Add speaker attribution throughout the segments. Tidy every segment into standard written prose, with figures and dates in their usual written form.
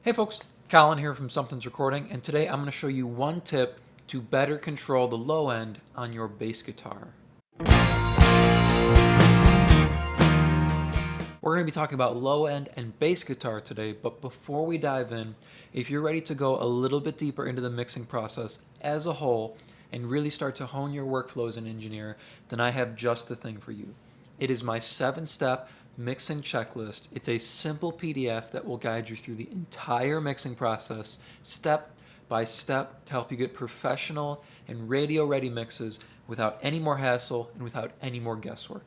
Speaker 1: Hey folks, Colin here from Sumthins Recording, and today I'm going to show you one tip to better control the low end on your bass guitar. We're going to be talking about low end and bass guitar today, but before we dive in, if you're ready to go a little bit deeper into the mixing process as a whole and really start to hone your workflow as an engineer, then I have just the thing for you. It is my 7-step mixing checklist. It's a simple PDF that will guide you through the entire mixing process, step by step, to help you get professional and radio-ready mixes without any more hassle and without any more guesswork.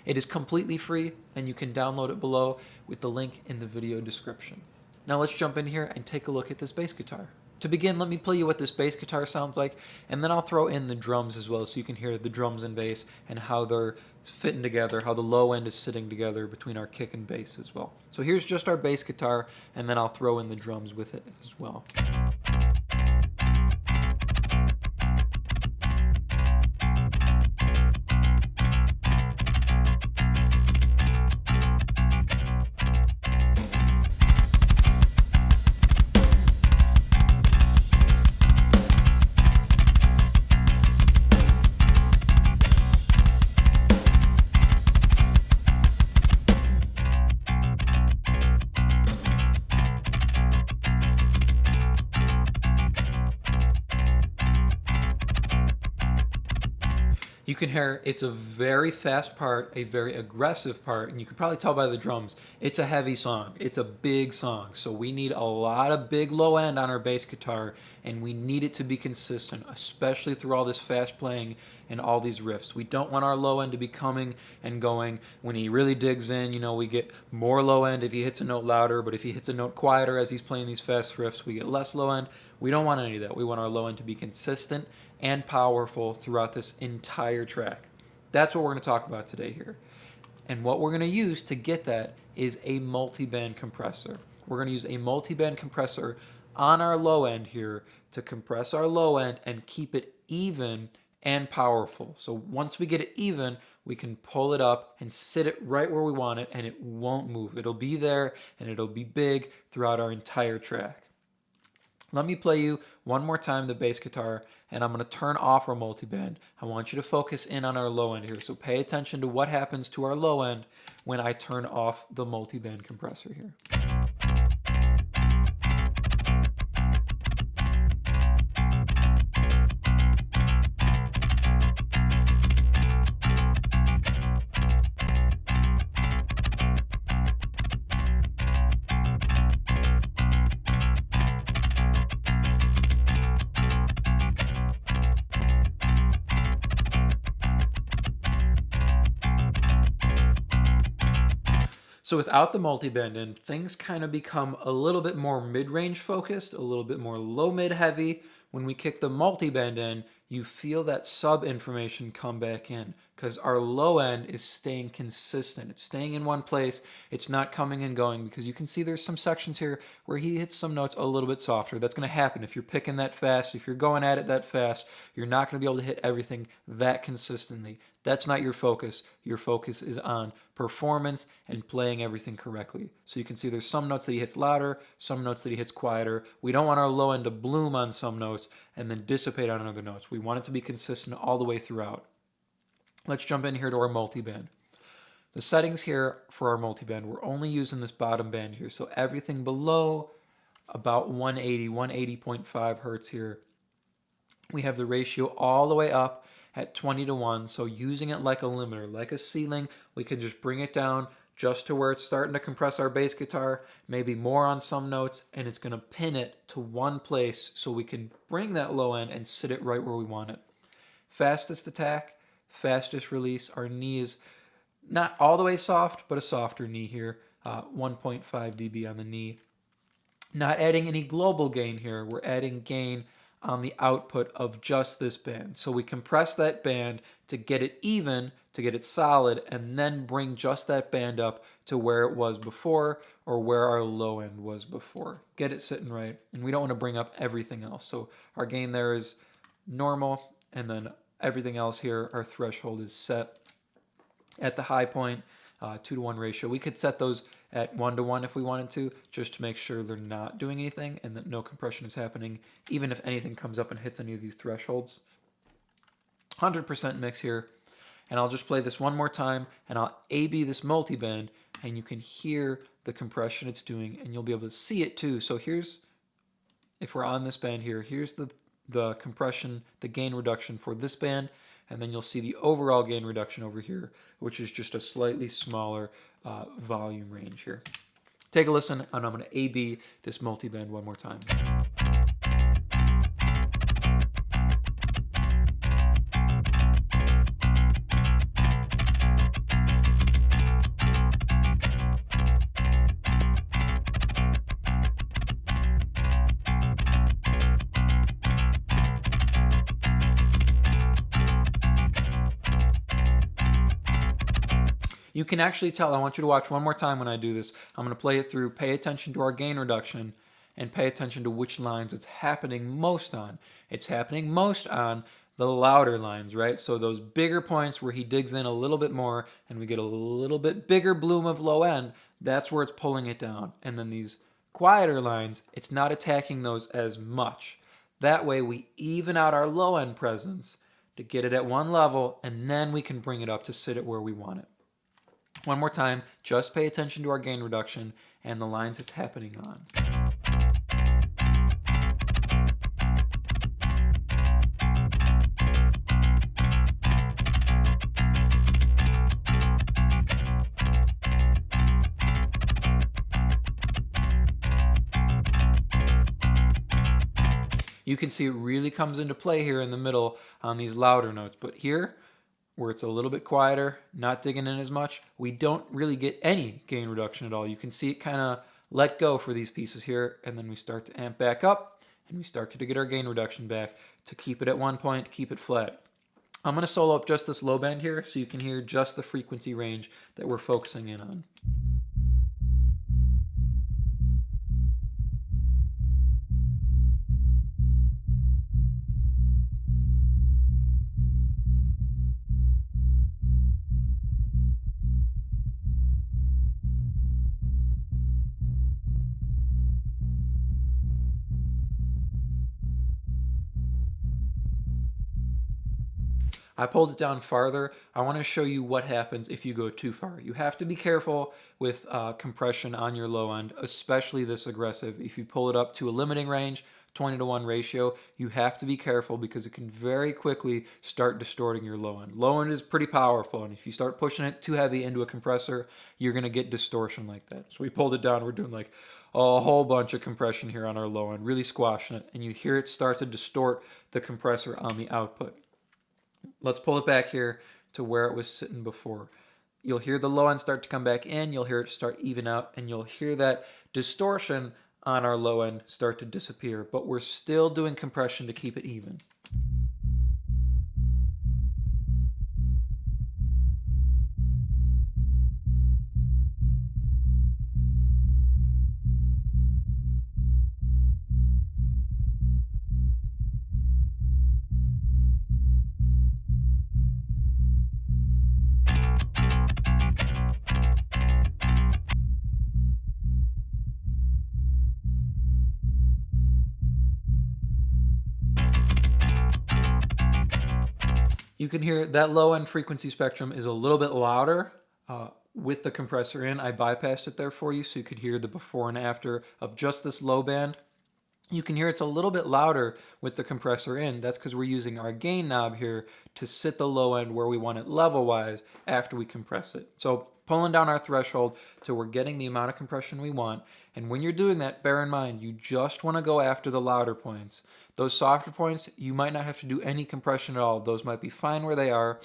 Speaker 1: It is completely free, and you can download it below with the link in the video description. Now let's jump in here and take a look at this bass guitar. To begin, let me play you what this bass guitar sounds like, and then I'll throw in the drums as well so you can hear the drums and bass and how they're fitting together, how the low end is sitting together between our kick and bass as well. So here's just our bass guitar, and then I'll throw in the drums with it as well. You can hear it's a very fast part, a very aggressive part, and you can probably tell by the drums, it's a heavy song. It's a big song, so we need a lot of big low end on our bass guitar, and we need it to be consistent, especially through all this fast playing and all these riffs. We don't want our low end to be coming and going. When he really digs in, we get more low end if he hits a note louder, but if he hits a note quieter as he's playing these fast riffs, we get less low end. We don't want any of that. We want our low end to be consistent and powerful throughout this entire track. That's what we're going to talk about today here. And what we're going to use to get that is a multi-band compressor. We're going to use a multi-band compressor on our low end here to compress our low end and keep it even and powerful. So once we get it even, we can pull it up and sit it right where we want it, and it won't move. It'll be there, and it'll be big throughout our entire track. Let me play you one more time the bass guitar, and I'm going to turn off our multiband. I want you to focus in on our low end here, so pay attention to what happens to our low end when I turn off the multiband compressor here. So without the multiband in, things kind of become a little bit more mid-range focused, a little bit more low-mid heavy. When we kick the multiband in, you feel that sub information come back in because our low end is staying consistent. It's staying in one place. It's not coming and going, because you can see there's some sections here where he hits some notes a little bit softer. That's going to happen if you're picking that fast. If you're going at it that fast, you're not going to be able to hit everything that consistently. That's not your focus. Your focus is on performance and playing everything correctly. So you can see there's some notes that he hits louder, some notes that he hits quieter. We don't want our low end to bloom on some notes and then dissipate on other notes. We want it to be consistent all the way throughout. Let's jump in here to our multiband. The settings here for our multiband, we're only using this bottom band here. So everything below about 180, 180.5 hertz here. We have the ratio all the way up at 20:1, so using it like a limiter, like a ceiling, we can just bring it down just to where it's starting to compress our bass guitar, maybe more on some notes, and it's going to pin it to one place so we can bring that low end and sit it right where we want it. Fastest attack, fastest release. Our knee is not all the way soft, but a softer knee here, 1.5 dB on the knee. Not adding any global gain here, we're adding gain on the output of just this band. So we compress that band to get it even, to get it solid, and then bring just that band up to where it was before or where our low end was before. Get it sitting right, and we don't want to bring up everything else. So our gain there is normal, and then everything else here, our threshold is set at the high point, 2-to-1 ratio. We could set those at 1-to-1 if we wanted to, just to make sure they're not doing anything and that no compression is happening, even if anything comes up and hits any of these thresholds. 100% mix here. And I'll just play this one more time, and I'll A-B this multiband, and you can hear the compression it's doing, and you'll be able to see it too. So here's, if we're on this band here, here's the compression, the gain reduction for this band, and then you'll see the overall gain reduction over here, which is just a slightly smaller volume range here. Take a listen, and I'm going to A-B this multiband one more time. You can actually tell. I want you to watch one more time when I do this. I'm going to play it through, pay attention to our gain reduction, and pay attention to which lines it's happening most on. It's happening most on the louder lines, right? So those bigger points where he digs in a little bit more and we get a little bit bigger bloom of low end, that's where it's pulling it down. And then these quieter lines, it's not attacking those as much. That way we even out our low end presence to get it at one level, and then we can bring it up to sit it where we want it. One more time, just pay attention to our gain reduction and the lines it's happening on. You can see it really comes into play here in the middle on these louder notes, but here, where it's a little bit quieter, not digging in as much, we don't really get any gain reduction at all. You can see it kind of let go for these pieces here, and then we start to amp back up, and we start to get our gain reduction back to keep it at one point, keep it flat. I'm going to solo up just this low band here so you can hear just the frequency range that we're focusing in on. I pulled it down farther. I want to show you what happens if you go too far. You have to be careful with compression on your low end, especially this aggressive. If you pull it up to a limiting range, 20-to-1 ratio, you have to be careful because it can very quickly start distorting your low end. Low end is pretty powerful, and if you start pushing it too heavy into a compressor, you're going to get distortion like that. So we pulled it down. We're doing like a whole bunch of compression here on our low end, really squashing it, and you hear it start to distort the compressor on the output. Let's pull it back here to where it was sitting before. You'll hear the low end start to come back in, you'll hear it start even out, and you'll hear that distortion on our low end start to disappear, but we're still doing compression to keep it even. You can hear that low end frequency spectrum is a little bit louder with the compressor in. I bypassed it there for you so you could hear the before and after of just this low band. You can hear it's a little bit louder with the compressor in. That's because we're using our gain knob here to sit the low end where we want it level-wise after we compress it. So pulling down our threshold till we're getting the amount of compression we want. And when you're doing that, bear in mind, you just want to go after the louder points. Those softer points, you might not have to do any compression at all. Those might be fine where they are.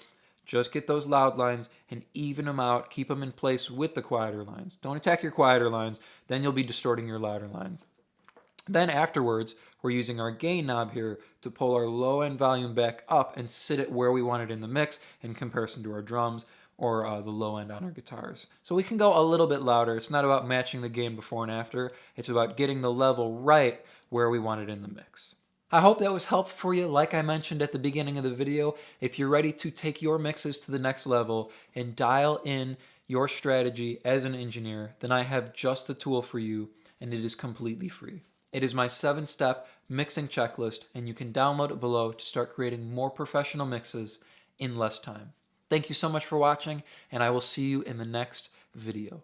Speaker 1: Just get those loud lines and even them out. Keep them in place with the quieter lines. Don't attack your quieter lines. Then you'll be distorting your louder lines. Then afterwards, we're using our gain knob here to pull our low end volume back up and sit it where we want it in the mix in comparison to our drums or the low end on our guitars. So we can go a little bit louder. It's not about matching the gain before and after. It's about getting the level right where we want it in the mix. I hope that was helpful for you. Like I mentioned at the beginning of the video, if you're ready to take your mixes to the next level and dial in your strategy as an engineer, then I have just the tool for you, and it is completely free. It is my 7-step mixing checklist, and you can download it below to start creating more professional mixes in less time. Thank you so much for watching, and I will see you in the next video.